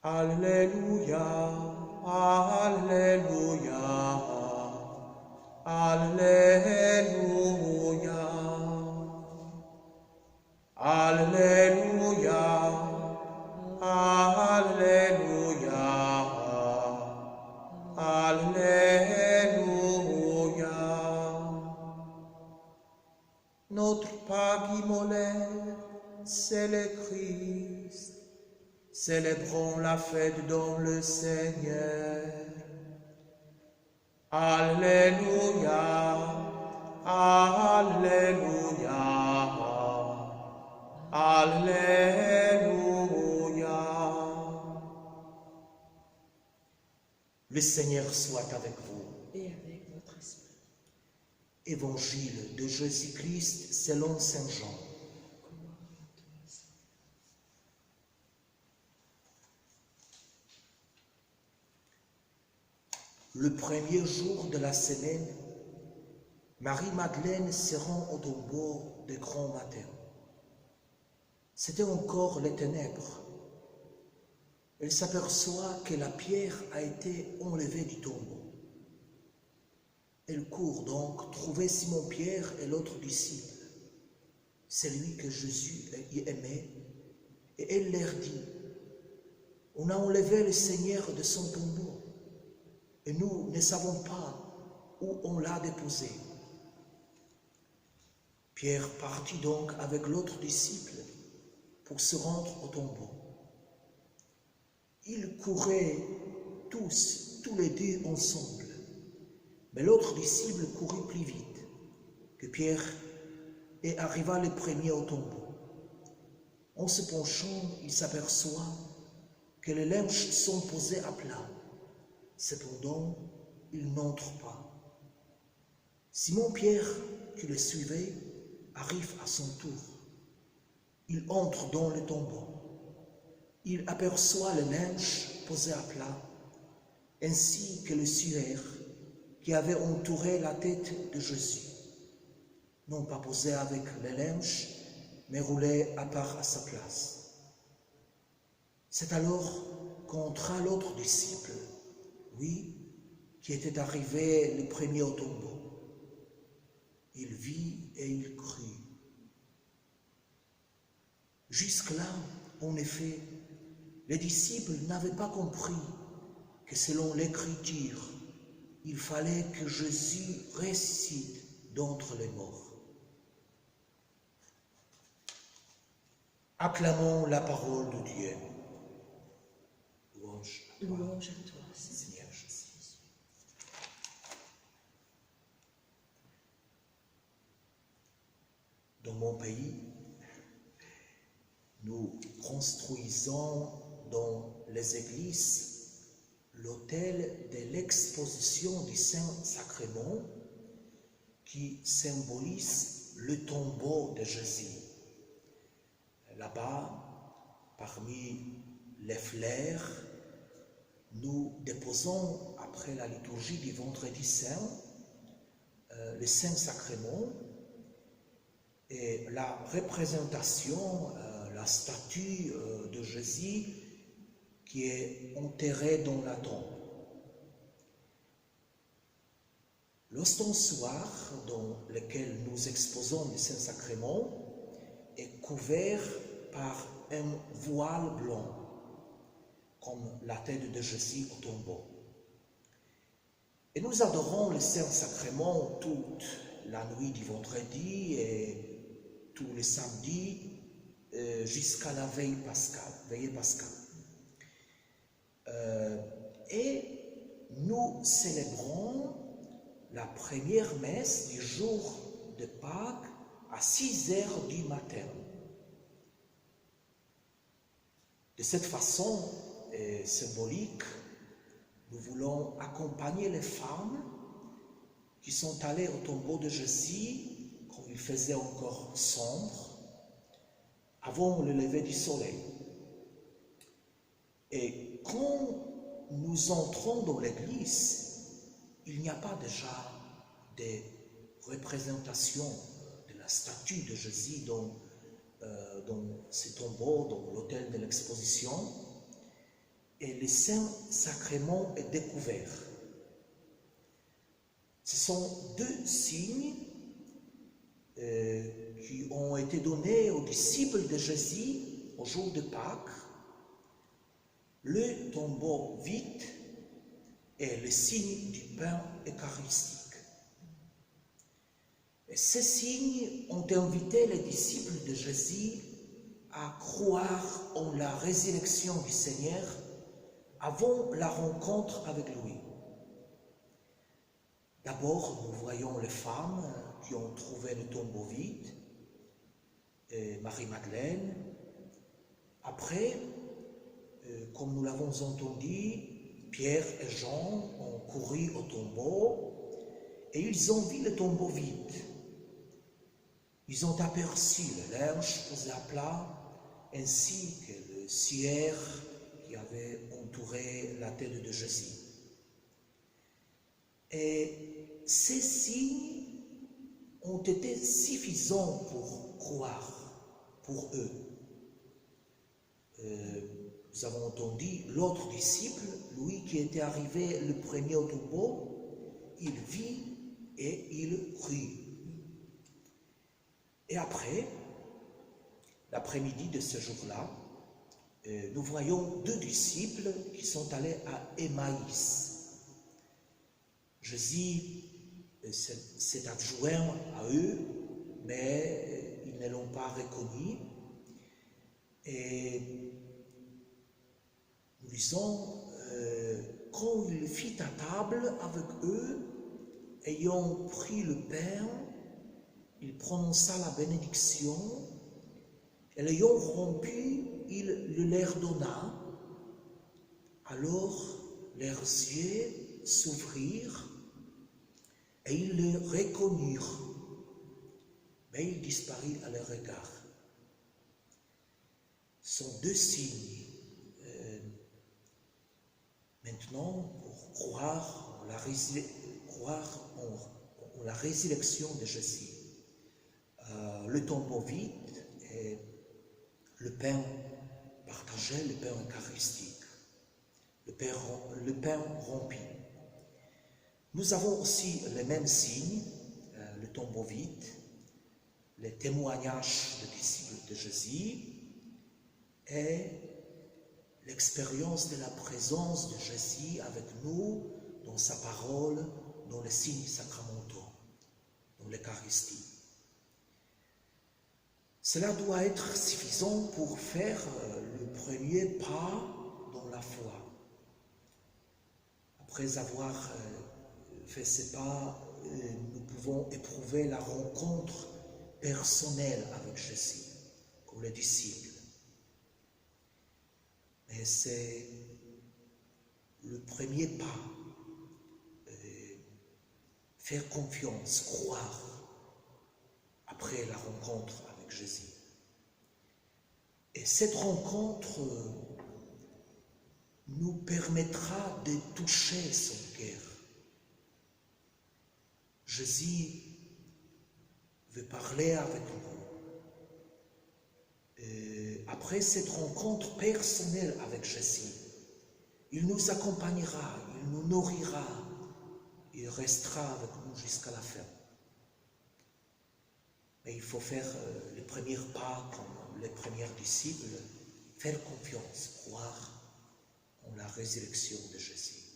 Alléluia, Alléluia, Alléluia, Alléluia, Alléluia, Alléluia. Notre Pâque immolé, c'est le Christ. Célébrons la fête dans le Seigneur. Alléluia, Alléluia, Alléluia. Le Seigneur soit avec vous. Et avec votre esprit. Évangile de Jésus-Christ selon Saint Jean. Le premier jour de la semaine, Marie-Madeleine se rend au tombeau de grand matin. C'était encore les ténèbres. Elle s'aperçoit que la pierre a été enlevée du tombeau. Elle court donc trouver Simon-Pierre et l'autre disciple, celui que Jésus aimait, et elle leur dit, « On a enlevé le Seigneur de son tombeau, et nous ne savons pas où on l'a déposé. » Pierre partit donc avec l'autre disciple pour se rendre au tombeau. Ils couraient tous les deux ensemble, mais l'autre disciple courut plus vite que Pierre et arriva le premier au tombeau. En se penchant, il s'aperçoit que les linges sont posés à plat. Cependant, il n'entre pas. Simon-Pierre, qui le suivait, arrive à son tour. Il entre dans le tombeau. Il aperçoit les linges posés à plat, ainsi que le suaire qui avait entouré la tête de Jésus, non pas posé avec les linges, mais roulé à part à sa place. C'est alors qu'entra l'autre disciple, oui, qui était arrivé le premier au tombeau. Il vit et il crut. Jusque-là, en effet, les disciples n'avaient pas compris que selon l'Écriture, il fallait que Jésus ressuscite d'entre les morts. Acclamons la parole de Dieu. Louange à toi, Seigneur Jésus. Dans mon pays, nous construisons dans les églises l'autel de l'exposition du Saint-Sacrement qui symbolise le tombeau de Jésus. Là-bas, parmi les fleurs, nous déposons, après la liturgie du Vendredi Saint, le Saint-Sacrement et la représentation, la statue de Jésus qui est enterrée dans la tombe. L'ostensoir dans lequel nous exposons le Saint-Sacrement est couvert par un voile blanc, comme la tête de Jésus au tombeau. Et nous adorons le Saint-Sacrement toute la nuit du vendredi et tous les samedis jusqu'à la veillée pascale. Et nous célébrons la première messe du jour de Pâques à 6 heures du matin. De cette façon symbolique, nous voulons accompagner les femmes qui sont allées au tombeau de Jésus quand il faisait encore sombre, avant le lever du soleil. Et quand nous entrons dans l'église, il n'y a pas déjà de représentation de la statue de Jésus dans ces tombeaux, dans l'autel de l'exposition, et le Saint-Sacrement est découvert. Ce sont deux signes qui ont été donnés aux disciples de Jésus au jour de Pâques, le tombeau vide et le signe du pain eucharistique. Et ces signes ont invité les disciples de Jésus à croire en la résurrection du Seigneur avant la rencontre avec lui. D'abord, nous voyons les femmes qui ont trouvé le tombeau vide, Marie-Madeleine. Après, comme nous l'avons entendu, Pierre et Jean ont couru au tombeau et ils ont vu le tombeau vide. Ils ont aperçu le linge posé à plat ainsi que le suaire qui avait entouré la tête de Jésus. Et ces signes ont été suffisants pour croire, pour eux. Nous avons entendu l'autre disciple, lui qui était arrivé le premier au tombeau, il vit et il crut. Et après, l'après-midi de ce jour-là, nous voyons deux disciples qui sont allés à Emmaüs. Jésus s'est adjoint à eux, mais ils ne l'ont pas reconnu. Et nous lisons, quand il fit à table avec eux, ayant pris le pain, il prononça la bénédiction, et l'ayant rompu, il le leur donna. Alors leurs yeux s'ouvrirent, et ils le reconnurent, mais il disparut à leur regard. Ce sont deux signes. Maintenant, pour croire en la résurrection de Jésus, le tombeau vide et le pain partagé, le pain eucharistique, le pain rompu. Nous avons aussi les mêmes signes, le tombeau vide, les témoignages des disciples de Jésus et l'expérience de la présence de Jésus avec nous dans sa parole, dans les signes sacramentaux, dans l'Eucharistie. Cela doit être suffisant pour faire le premier pas dans la foi. Après avoir fait ce pas, nous pouvons éprouver la rencontre personnelle avec Jésus, comme les disciples. Mais c'est le premier pas, faire confiance, croire, après la rencontre avec Jésus. Et cette rencontre nous permettra de toucher son cœur. Jésus veut parler avec nous. Après cette rencontre personnelle avec Jésus, il nous accompagnera, il nous nourrira, il restera avec nous jusqu'à la fin. Mais il faut faire les premiers pas comme les premiers disciples, faire confiance, croire en la résurrection de Jésus.